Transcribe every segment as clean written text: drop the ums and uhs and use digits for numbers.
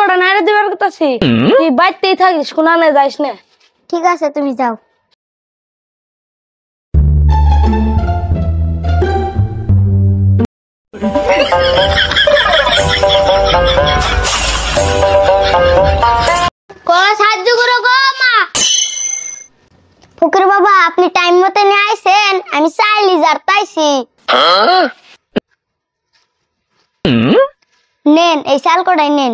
তোরা নাইরে দিবার করতেছি তুই বাইতেই থাকিস কোনানে যাইস না ঠিক আছে তুমি যাও সাহায্য করো গো মা ফকির বাবা আপনি টাইম মতো নিয়ে আইছেন আমি চাইলি যারতাইছি নেন এই চাল কটাই নেন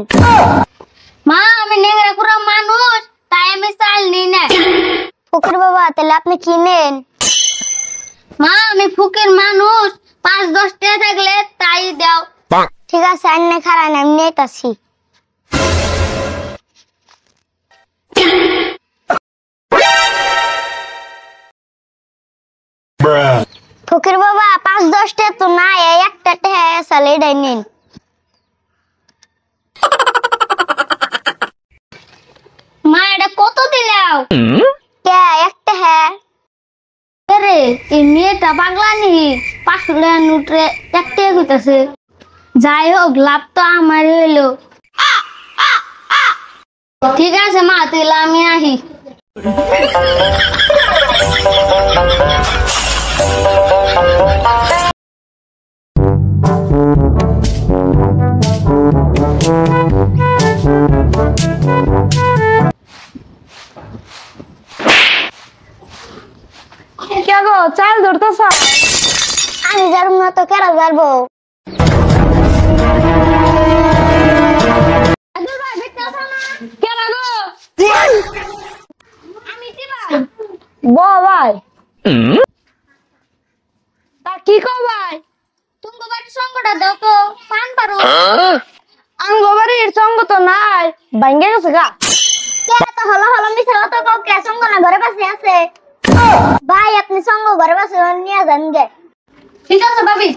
মা আমি নেংরা পুরো মানুষ তাই আমি চাল নিই না ফকির বাবা তাহলে আপনি কি নেন মা আমি ফকির মানুষ 5-10 টাকা থাকলে তাই দাও ঠিক আছে আন্নে খারাপ আমি নেতাছি ফকির বাবা 5-10 টাকা তো না একটা টাকা চাল এটাই নিন মা এটা কত দিলাও কে একটা হ্যাঁ আরে এই মেয়েটা পাগলা নি 500 টাকা নোটে একটা কইতাছে যাই হোক লাভ তো আমার হইলো ঠিক আছে মা তাহলে আমি আহি কে গো চাল ধরতেছ আমি যার না তো কেরা যাবো ভাই তা কি কো ভাই তুমি বাড়ির সঙ্গটা দাও তো পান পারো আঙ্গবাড়ির সঙ্গ তো নাই ভাঙ্গে গেছে গা কে তো হলো হলো মিছা তো কও কে সঙ্গ না ঘরে পাশে আছে ভাই আপনি সঙ্গ ঘরে পাশে নিয়ে যান গে ঠিক আছে ভাবি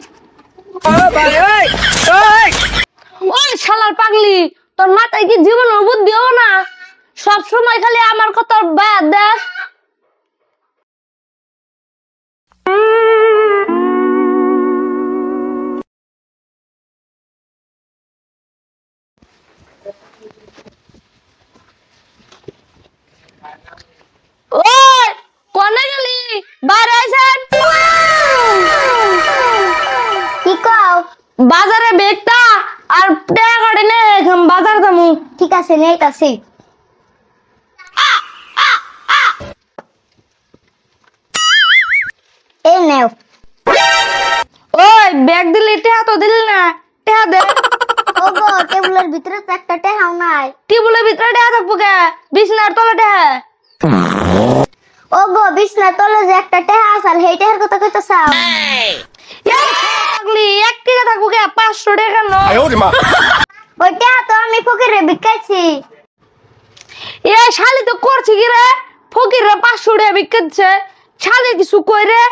ওই শালার পাগলি তোর মাথায় কি জীবন বুদ্ধি হবে না সব সময় খালি আমার কথা বাদ দেস ওই কোনে গেলি বাইরে আইছেন কি কও বাজারে বেগটা আর টাকা কাটে নে বাজার যামু ঠিক আছে নেইতাছি এই নেও ওই ব্যাগ দিলি টাকা তো দিলি না টাকা দে ওগো টেবিলের ভিতরে তো একটা টেহাও নাই টেবিলের ভিতরে টাকা থাকবো কে বিছনার তলে টাকা ওগো বিছনা তলে যে একটা টেহা আসাল হেই টেহার কথা কইতাছাও পাগলি 1 টাকা থাকবো কে 500 টাকা ন ওই টেহা তো আমি ফকিরে বিকাইছি এ শালি তো করছি কি রে ফকিরে 500 টাকা বিকাচ্ছে শালি কিছু কই রে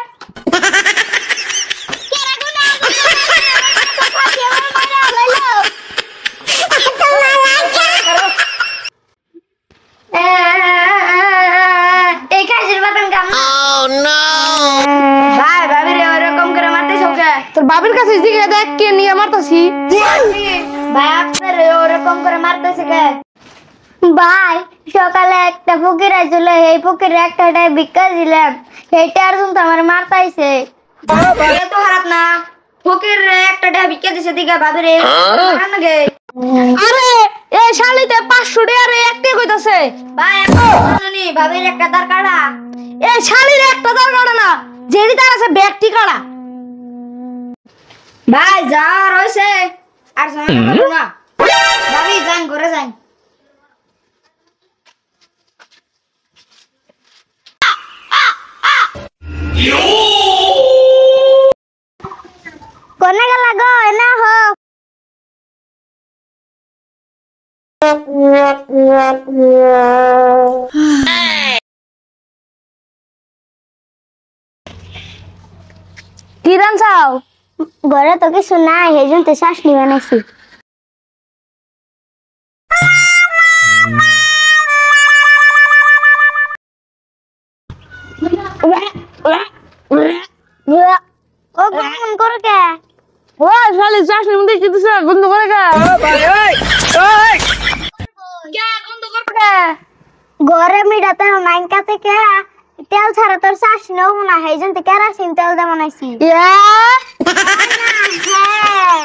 এই কাজের বাদাম কাম ভাই ভাবি রে এরকম করে মারতেছ ওকে তোর বাবির কাছে জিগে দেখ কে নিয়ে মারতাছি ভাই আপনার ওরকম করে মারতেছে কে ভাই সকালে একটা ফকির আইছিল এই ফকিরে একটা ভিক্ষা দিলাম সেইটা আর শুনতে আমার মারতাইছে তো খারাপ না ফকির রে একটা টাকা ভিক্ষা দিছে দিগা ভাবি রে নাগে আরে এই শালিতে 500 টাকা রে একটা কইতাছে ভাই জানি ভাবির একটা দার কাটা এই শালির একটা দার কাটা না যেডি তার আছে ব্যক্তি কাটা ভাই যা রইছে আর জানা করো না ভাবি যান ঘরে যান কোনে গেলা গো না হো কি রানছাও ঘরে তো কিছু নাই এইজন্য তো চাটনি বানাইছি ও গুন করে কে ও শালি চাষনি মধ্যে কি দিছ বন্ধ করে গা ঘরে মিডাতে নাইকা থেকে তেল ছাড়া তোর চাষি নেব না হেজন থেকে কেরাসিন তেল দে বানাইছি ইয়া হ্যাঁ